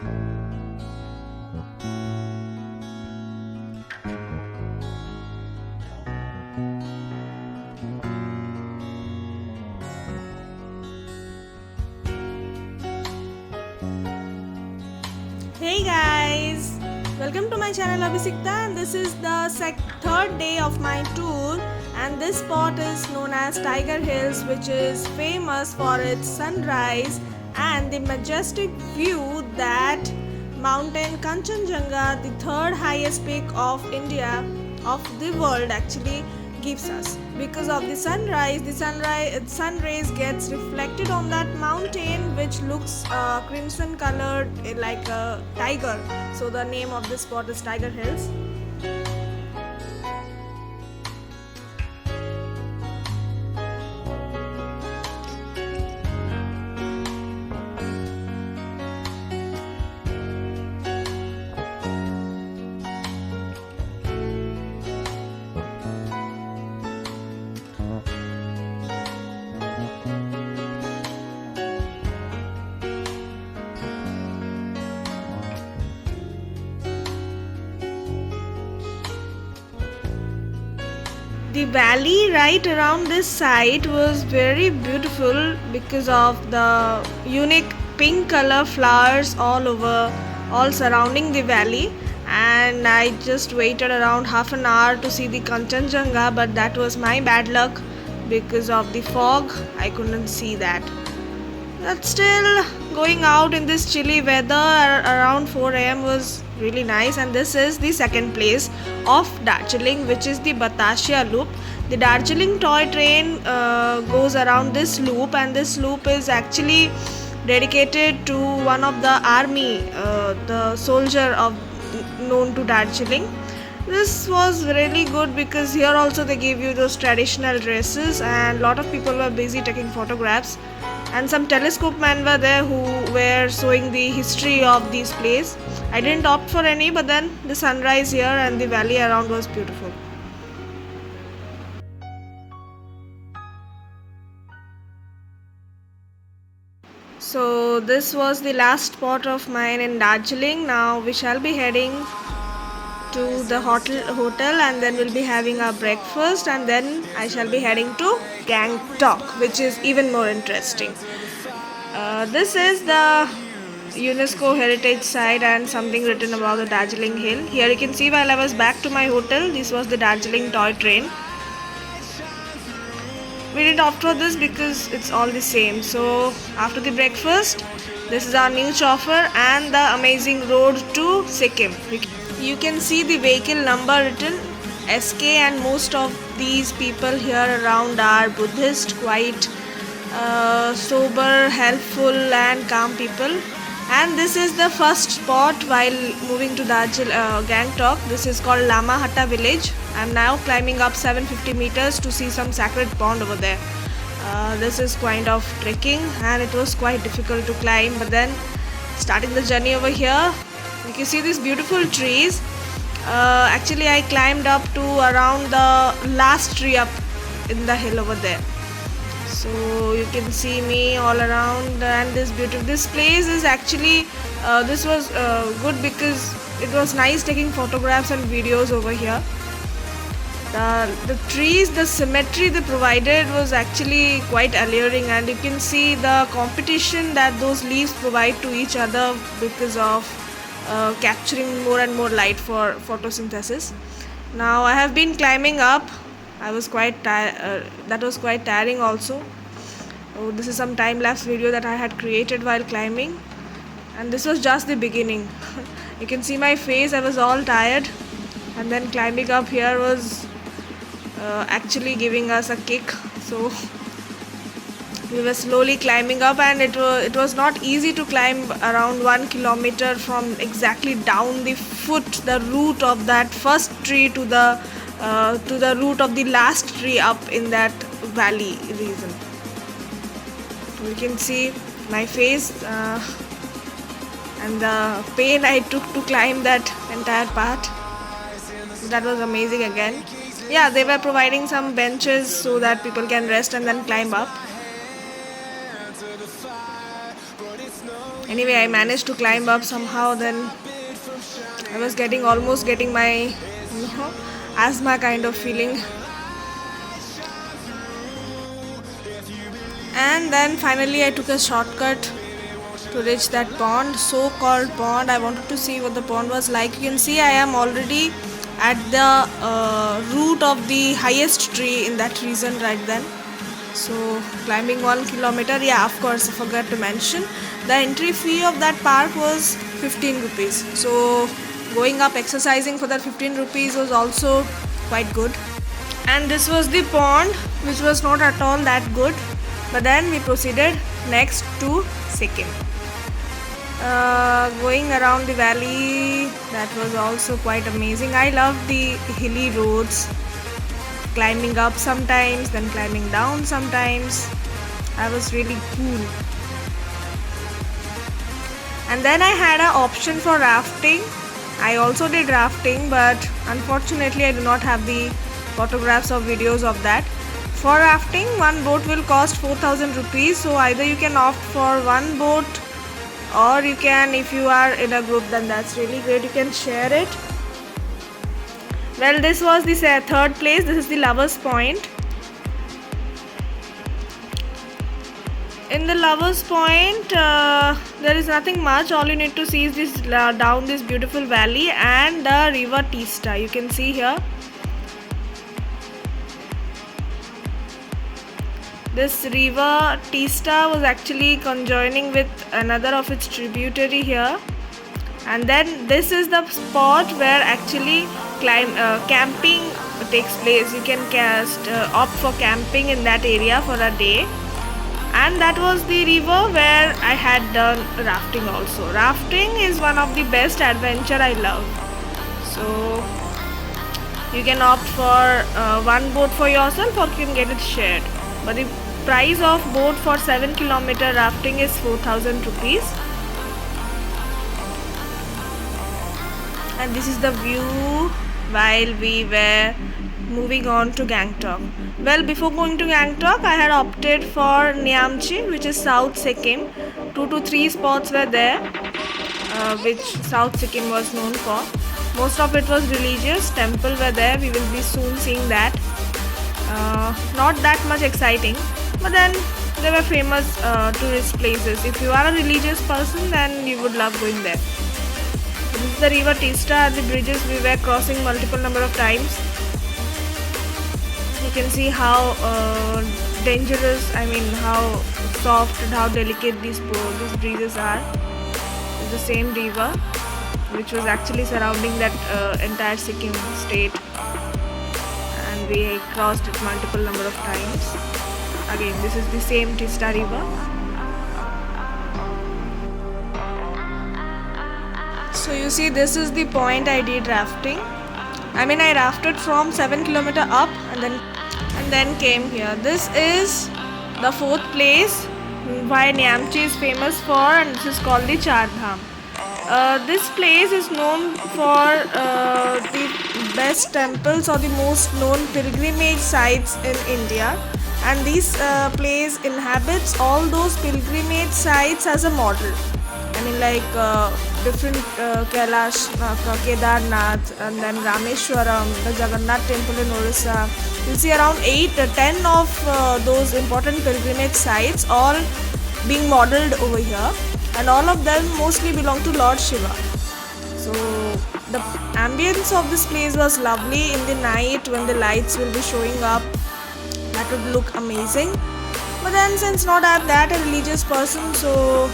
Hey guys, welcome to my channel Abhisikta, and this is the third day of my tour, and this spot is known as Tiger Hills, which is famous for its sunrise and the majestic view that mountain Kanchenjunga, the third highest peak of India, of the world actually, gives us. Because of the sunrise, sun rays gets reflected on that mountain, which looks crimson colored like a tiger. So the name of this spot is Tiger Hills. The valley right around this site was very beautiful because of the unique pink color flowers all over, all surrounding the valley. And I just waited around half an hour to see the Kanchenjunga, but that was my bad luck because of the fog. I couldn't see that. But still, going out in this chilly weather around 4 am was really nice. And this is the second place of Darjeeling, which is the Batasya Loop. The Darjeeling toy train goes around this loop, and this loop is actually dedicated to one of the army, the soldier of known to Darjeeling. This was really good because here also they gave you those traditional dresses, and a lot of people were busy taking photographs, and some telescope men were there who were showing the history of this place. I didn't opt for any, but then the sunrise here and the valley around was beautiful. So this was the last spot of mine in Darjeeling. Now we shall be heading to the hotel, and then we'll be having our breakfast, and then I shall be heading to Gangtok, which is even more interesting. This is the UNESCO heritage site and something written about the Darjeeling Hill. Here you can see while I was back to my hotel, this was the Darjeeling toy train. We didn't opt for this because it's all the same. So after the breakfast, this is our new chauffeur and the amazing road to Sikkim. You can see the vehicle number written SK, and most of these people here around are Buddhist, quite sober, helpful and calm people. And this is the first spot while moving to Gangtok. This is called Lamahatta village. I am now climbing up 750 meters to see some sacred pond over there. This is kind of trekking, and it was quite difficult to climb, but then starting the journey over here, you can see these beautiful trees. Actually I climbed up to around the last tree up in the hill over there. So you can see me all around, and this place is actually this was good because it was nice taking photographs and videos over here. The trees, the symmetry they provided was actually quite alluring, and you can see the competition that those leaves provide to each other because of capturing more and more light for photosynthesis. Now I have been climbing up. I was quite that was quite tiring also. Oh, this is some time-lapse video that I had created while climbing, and this was just the beginning. You can see my face, I was all tired, and then climbing up here was actually giving us a kick. So we were slowly climbing up, and it was not easy to climb around 1 kilometer from exactly down the foot, the root of that first tree to the root of the last tree up in that valley region. You can see my face and the pain I took to climb that entire part. That was amazing again. Yeah, they were providing some benches so that people can rest and then climb up. Anyway, I managed to climb up somehow. Then I was almost getting my asthma kind of feeling. And then finally I took a shortcut to reach that pond, so called pond. I wanted to see what the pond was like. You can see I am already at the root of the highest tree in that region right then. So climbing 1 kilometer, yeah, of course I forgot to mention the entry fee of that park was 15 rupees. So going up exercising for that 15 rupees was also quite good. And this was the pond, which was not at all that good. But then we proceeded next to Sikkim. Going around the valley, that was also quite amazing. I love the hilly roads, climbing up sometimes, then climbing down sometimes. That was really cool. And then I had an option for rafting. I also did rafting, but unfortunately I do not have the photographs or videos of that. For rafting, one boat will cost 4,000 rupees. So either you can opt for one boat, or you can, if you are in a group, then that's really great, you can share it. Well, this was the third place. This is the Lovers Point. In the Lovers Point, there is nothing much. All you need to see is this down this beautiful valley and the river Teesta. You can see here. This river Teesta was actually conjoining with another of its tributary here. And then this is the spot where actually camping takes place. You can opt for camping in that area for a day. And that was the river where I had done rafting also. Rafting is one of the best adventure I love. So you can opt for one boat for yourself, or you can get it shared. But the price of boat for 7 kilometer rafting is 4,000 rupees. And this is the view while we were moving on to Gangtok. Well, before going to Gangtok, I had opted for Nyamchi, which is South Sikkim. 2 to 3 spots were there, which South Sikkim was known for. Most of it was religious. Temple were there. We will be soon seeing that. Not that much exciting, but then they were famous tourist places. If you are a religious person, then you would love going there. This is the river Teesta. The bridges we were crossing multiple number of times. You can see how dangerous, how soft and how delicate these bridges are. It's the same river which was actually surrounding that entire Sikkim state, and we crossed it multiple number of times. Again, this is the same Teesta river. So you see, this is the point I did rafting. I rafted from 7 kilometer up and then came here. This is the 4th place why Nyamchi is famous for, and this is called the Char Dham. This place is known for the best temples or the most known pilgrimage sites in India, and this place inhabits all those pilgrimage sites as a model. Different Kailash, Kedarnath, and then Rameshwaram, the Jagannath temple in Orissa. You see around 8 or 10 of those important pilgrimage sites all being modeled over here, and all of them mostly belong to Lord Shiva. So the ambience of this place was lovely. In the night when the lights will be showing up, that would look amazing. But then, since not that a religious person, so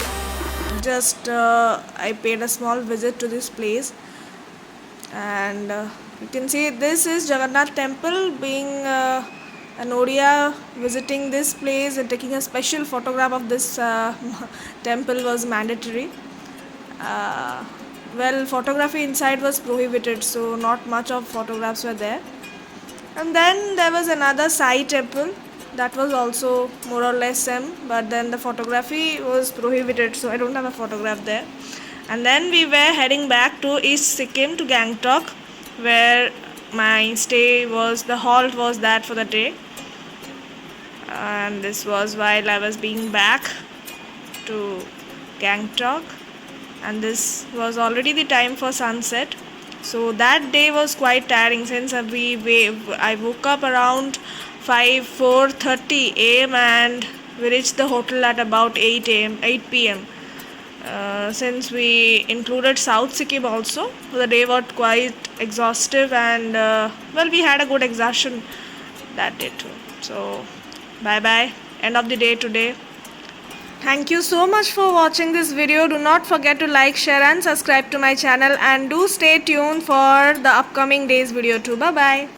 just I paid a small visit to this place, and you can see this is Jagannath temple. Being an Odia, visiting this place and taking a special photograph of this temple was mandatory. Photography inside was prohibited, so not much of photographs were there. And then there was another Sai temple that was also more or less same, but then the photography was prohibited, so I don't have a photograph there. And then we were heading back to East Sikkim, to Gangtok, where my stay was, the halt was that for the day. And this was while I was being back to Gangtok, and this was already the time for sunset. So that day was quite tiring since I woke up around 4:30 a.m. and we reached the hotel at about 8 p.m. Since we included South Sikkim also, the day was quite exhaustive, and we had a good exhaustion that day too. So bye bye, end of the day today. Thank you so much for watching this video. Do not forget to like, share and subscribe to my channel, and do stay tuned for the upcoming days video too. Bye bye.